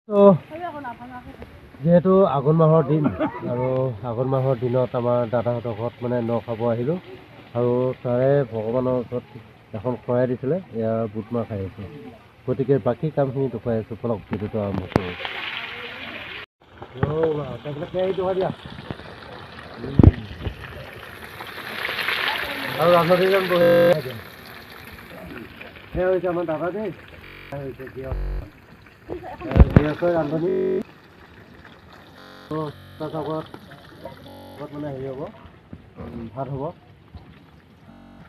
তো যেহেতু আঘোণ মাহৰ দিন আৰু আঘোণ মাহৰ দিনত আমাৰ দাদাহঁতৰ ঘৰত মানে ন খাব আহিলোঁ আৰু তাৰে ভগৱানৰ ওচৰত এখন শৰাই দিছিলে এয়া বুটমাহ খাই আছোঁ গতিকে বাকী কামখিনি দেখুৱাই আছোঁ বলক ভিডিঅ'টো আৰম্ভ কৰোঁ আৰু ৰান্ধনীজন বহি সেয়া হৈছে আমাৰ দাদা দেই হৈছে গৃহস্থই ৰান্ধনী তাৰপাছত মানে হেৰি হ'ব ভাত হ'ব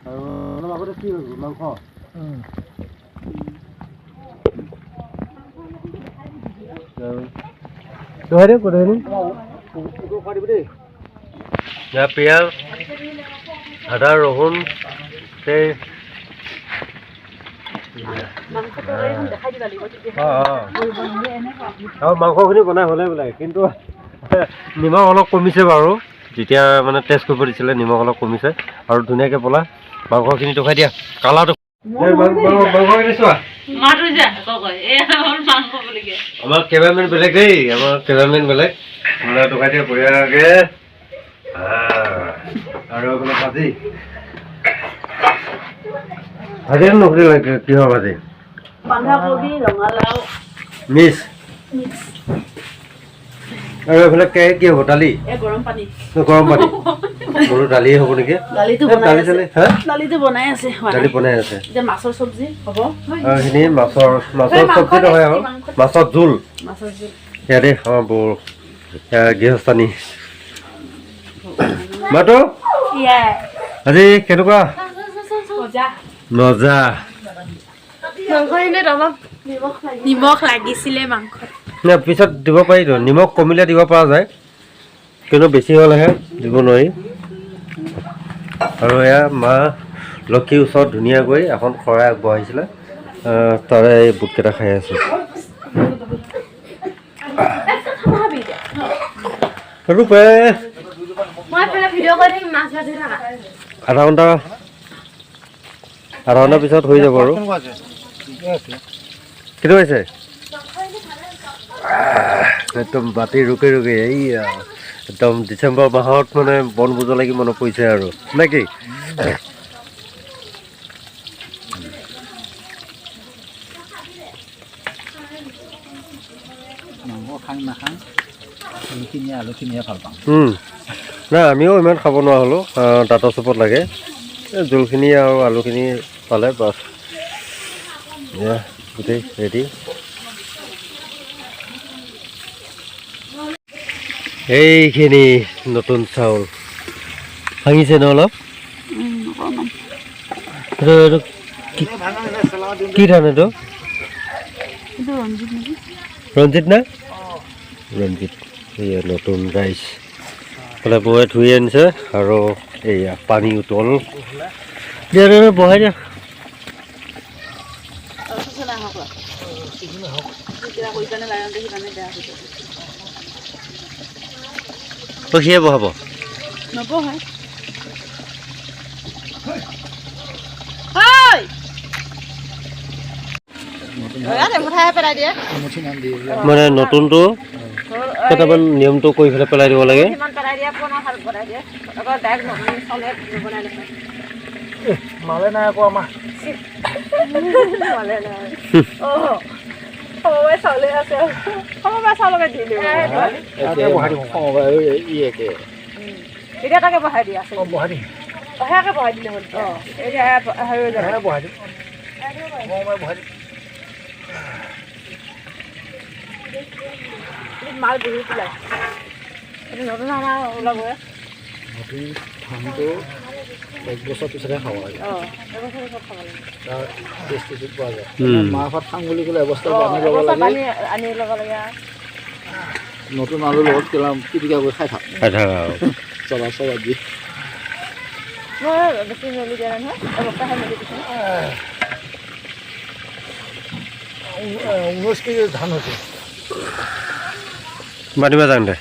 আৰু অলপ আগতে কি হ'ব মাংস পিঁয়াজ আদা ৰহুন আৰু মাংসখিনি বনাই হ'লে বোলে কিন্তু নিমখ অলপ কমিছে বাৰু যেতিয়া মানে টেষ্ট কৰিব দিছিলে নিমখ অলপ কমিছে আৰু ধুনীয়াকৈ বলা মাংসখিনি দেখুৱাই দিয়া কালাৰটো আমাৰ কেমেৰামেন বেলেগ দেই আমাৰ কেমেৰামেন বেলেগ দেখুৱাই দিয়া বঢ়িয়াকৈ আৰু এইফালে ভাজি ভাজি নকৰিলে কিহৰ ভাজি মিক্স আৰু এইফালে কি হ'ব দালি গৰম পানী মোৰো দালিয়ে হ'ব নেকি দালি বনাই আছে মাছৰ চব্জি হ'ব সেইখিনি মাছৰ চব্জি নহয় আৰু মাছৰ জোল সেয়া দেই আমাৰ বৰ গৃহস্থানী মাতো আজি কেনেকুৱা মজা নিমখ লাগিছিলে মাংস পিছত দিব পাৰিতো নিমখ কমিলে দিব পৰা যায় কিন্তু বেছি হ'লেহে দিব নোৱাৰি আৰু এয়া মা লক্ষীৰ ওচৰত ধুনীয়াকৈ এখন শৰাই আগবঢ়াইছিলে তাৰে এই বুটকেইটা খাই আছোঁ আধা ঘণ্টাৰ পিছত হৈ যাব আৰু কেনেকুৱা হৈছে একদম বাতি ৰুকে এই একদম ডিচেম্বৰ মাহত মানে বনভোজ লাগি মনত পৰিছে আৰু নে কি নাই আমিও ইমান খাব নোৱাৰা হ'লোঁ দাঁতৰ চুপত লাগে জোলখিনি আৰু আলুখিনি পালে বাছ গোটেই ৰেডি এইখিনি নতুন চাউল ভাঙিছে ন অলপ কি ধান এইটো ৰঞ্জিত না ৰঞ্জিত এয়া নতুন ৰাইচ বোলে বৌয়ে ধুই আনিছে আৰু এয়া পানী উতল দিয়া বহাই দিয়া সিয়ে বহাব মানে নতুনটো কেইটামান নিয়মটো কৰি পেলাই পেলাই দিব লাগে মালে নাই আকৌ আমাৰ বহাই দিয়া বহাই দিম বহাই দিলে হ'ল বহাই দিম মাল বিহু পেলাই নতুন আমাৰ ওলাব নতুন ধানটো এক বছৰ পিছতহে খাব লাগে তাৰ টেষ্টটো পোৱা যায় মাহ ভাত খাম বুলি ক'লে অৱস্থা আনি ল'ব লাগে নতুন আলুৰ লগত পিটিকা কৰি খাই থাক চলা চলা দি বেছি মেলি দিয়া নহয় অৱস্থাহে মেলি দিছোঁ 19 কেজি ধান হৈছে মাতিবা যাওঁ দে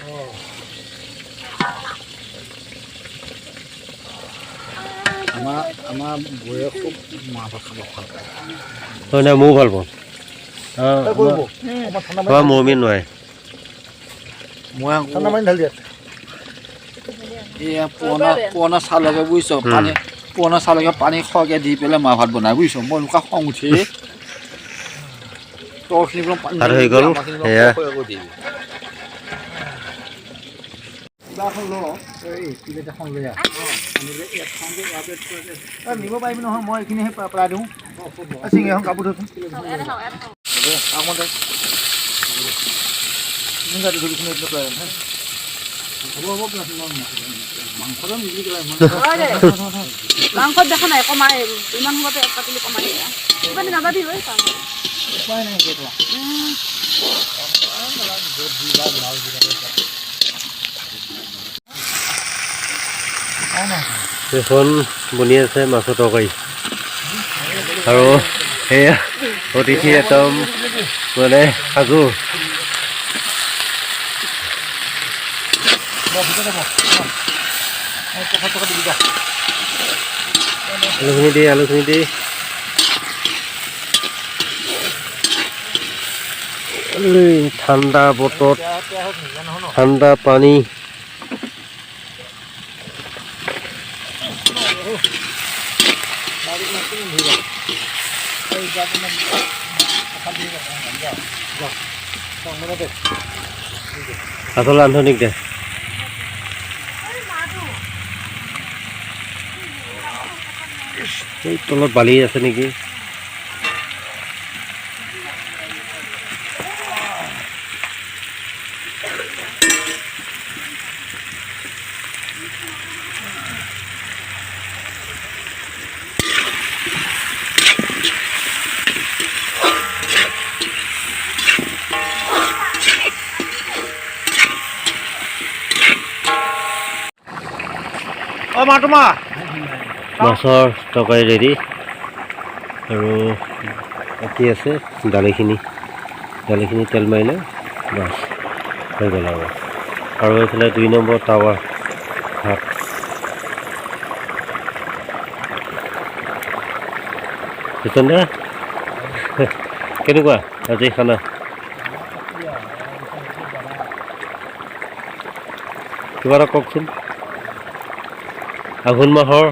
আমাৰ বৌয়ে খুব মাছ খাব ভাল পায় হয় নাই ময়ো ভাল পাওঁ মৰমি নোৱাৰে মই ঠাণ্ডা পানী ঢালি দিয়া এয়া পুৰণা চাউলকে বুজিছ পানী পুৰণা চাউলকে পানী খৰকৈ দি পেলাই মাহ ভাত বনাই বুজিছ মই এনেকুৱা খং উঠি আৰু হৈ গ'ল এয়া নিব পাৰিবি নহয় মই এইখিনিহে প্ৰায় দিওঁ চিঙি এখন কাপোৰ থৈছোঁ মাংসত দেখা নাই কমাই ইমান সময়তে পাতিলে কমাই নাযাবি উপায় নাই এখন বনি আছে মাছৰ তৰকাৰী আৰু সেয়া অতিথি একদম মানে সাজু আলুখিনি দি ঠাণ্ডা বতৰত ঠাণ্ডা পানী আচল ৰান্ধনিক দে এই তলত বালি আছে নেকি মাছৰ তৰকাৰী ৰেডি আৰু বাকী আছে দালিখিনি তেল মাৰিলে বাছ হৈ গ'ল আৰু এইফালে 2 নম্বৰ টাৱা ভাত বুজিছনে কেনেকুৱা আজি খানা কিবা এটা কওকচোন আঘোণ মাহৰ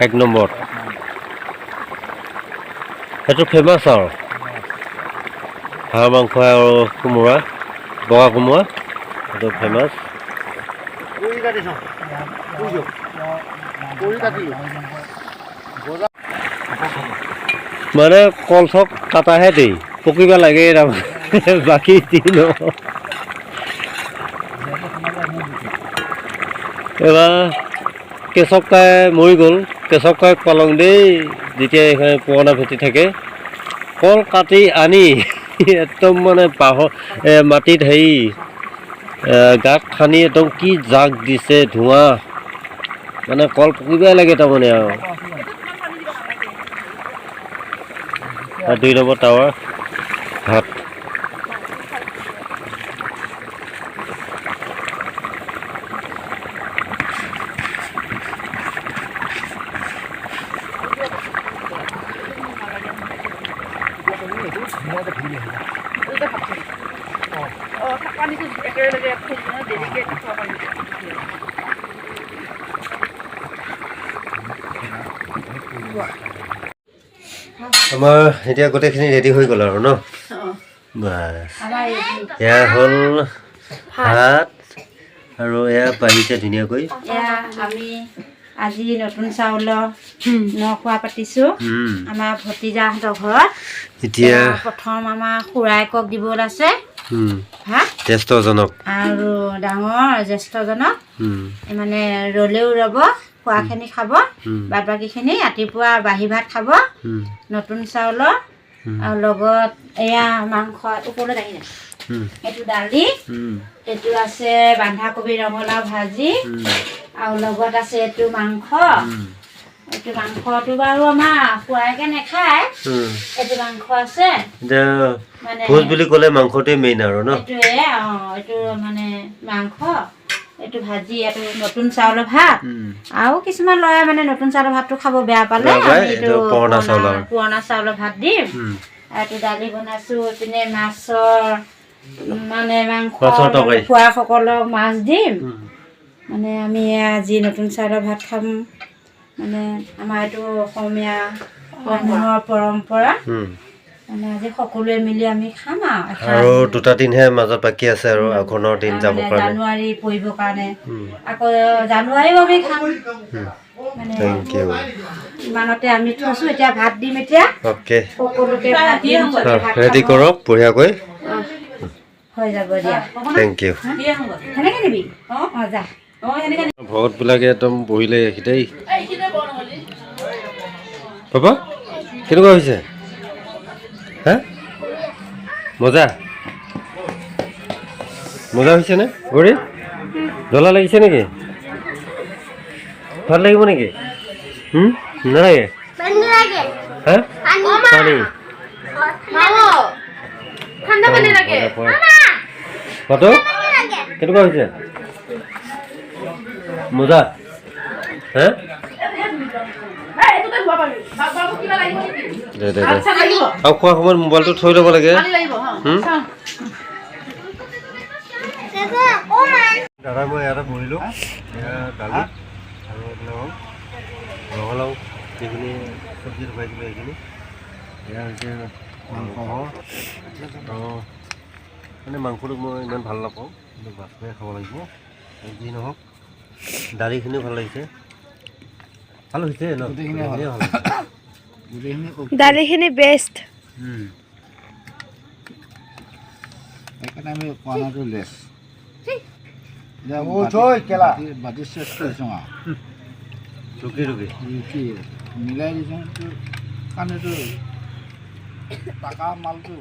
এক নম্বৰ সেইটো ফেমাছ আৰু হাঁহ মাংস আৰু কোমোৰা বগা কোমোৰা সেইটো ফেমাছ মানে কল চক কাটাহে দেই পকিব লাগে তাৰমানে বাকী দিন এবাৰ কেঁচকাই মৰি গ'ল কেঁচকাই পালং দেই যেতিয়া এইখন পুৰণা ভেটি থাকে কল কাটি আনি একদম মানে মাটিত হেৰি গাঁত খানি একদম কি জাক দিছে ধোঁৱা মানে কল পকিবই লাগে তাৰমানে আৰু 2 নম্বৰ টাৱাৰ ভাত আমাৰ এতিয়া গোটেইখিনি ৰেডি হৈ গ'ল আৰু ন বাছ এয়া হ'ল ভাত আৰু এয়া বাঢ়িছে ধুনীয়াকৈ আমি আজি নতুন চাউলৰ নখোৱা পাতিছোঁ আমাৰ ভতিজাহঁতৰ ঘৰত এতিয়া প্ৰথম আমাৰ খুৰায়েকক দিবলৈ আছে ভাত জ্যেষ্ঠজনক আৰু ডাঙৰ জ্যেষ্ঠজনক মানে ৰলেও ৰ'ব খোৱাখিনি খাব বাদ বাকীখিনি ৰাতিপুৱা বাঢ়ি ভাত খাব নতুন চাউলৰ আৰু লগত এয়া মাংস ওপৰত আহি যায় এইটো দালি এইটো আছে বন্ধাকবি ৰঙালাও ভাজি আৰু লগত আছে এইটো মাংস এইটো মাংসটো বাৰু আমাৰ খুৱাইকে নাখায় এইটো মাংস আছে ভোজ বুলি ক'লে মাংসটোৱে মেইন আৰু ন এইটোৱে এইটো মানে মাংস এইটো ভাজি, এইটো নতুন চাউলৰ ভাত। আৰু কিছুমান ল'ৰাই মানে নতুন চাউলৰ ভাতটো খাব বেয়া পালে আমি এইটো পুৰণা চাউলৰ ভাত দিম। এইটো দালি বনাইছোঁ, এইপিনে মাছৰ মানে মাংস খোৱাসকলক মাছ দিম। মানে আমি আজি নতুন চাউলৰ ভাত খাম। মানে আমাৰ এইটো অসমীয়া মানুহৰ পৰম্পৰা। মানে আজি সকলোৱে মিলি আমি খাম আৰু 2টা দিনহে মাজত বাকী আছে আৰু আঘোণৰ দিন যাব কাৰণে, জানুৱাৰী পৰিবৰ কাৰণে। আকৌ জানুৱাৰীও আমি খাম। মানে ইমানতে আমি থৈছোঁ, এতিয়া ভাত দিম। এতিয়া অ'কে, সকলোকে ভাত দিম, ৰেডি কৰক বঢ়িয়াকৈ। হৈ যাব দিয়া। Thank you. সেনেকৈ দিবি। যা ভকতবিলাকে একদম বহিলে দেই। পাপা কেনেকুৱা হৈছে? হা, মজা মজা হৈছেনে? গৌৰী জ্বলা লাগিছে নেকি? ভাল লাগিব নেকি? নালাগে? হা, পানী পাতো কেনেকুৱা হৈছে? মজা। হা, দে দে দে। আৰু খোৱা সময়ত মোবাইলটো থৈ ল'ব লাগে। দাদা মই ইয়াতে বহিলোঁ, দালি আৰু ৰঙালাও যিখিনি চব্জি ঢুকাইছিলোঁ সেইখিনি। এয়া হৈছে মাংস। মানে মাংসটো মই ইমান ভাল নাপাওঁ, কিন্তু মাছটোৱে খাব লাগিব। যি নহওক দালিখিনিও ভাল লাগিছে, ভাল হৈছে ন? দালিখিনি বেষ্ট। সেইকাৰণে আমি কোৱাটো লেছ বাতি চেছ কৰিছোঁ ৰুকি ৰুকি ৰুকি মিলাই দিছোঁ কাৰণেতো টাকা মালটো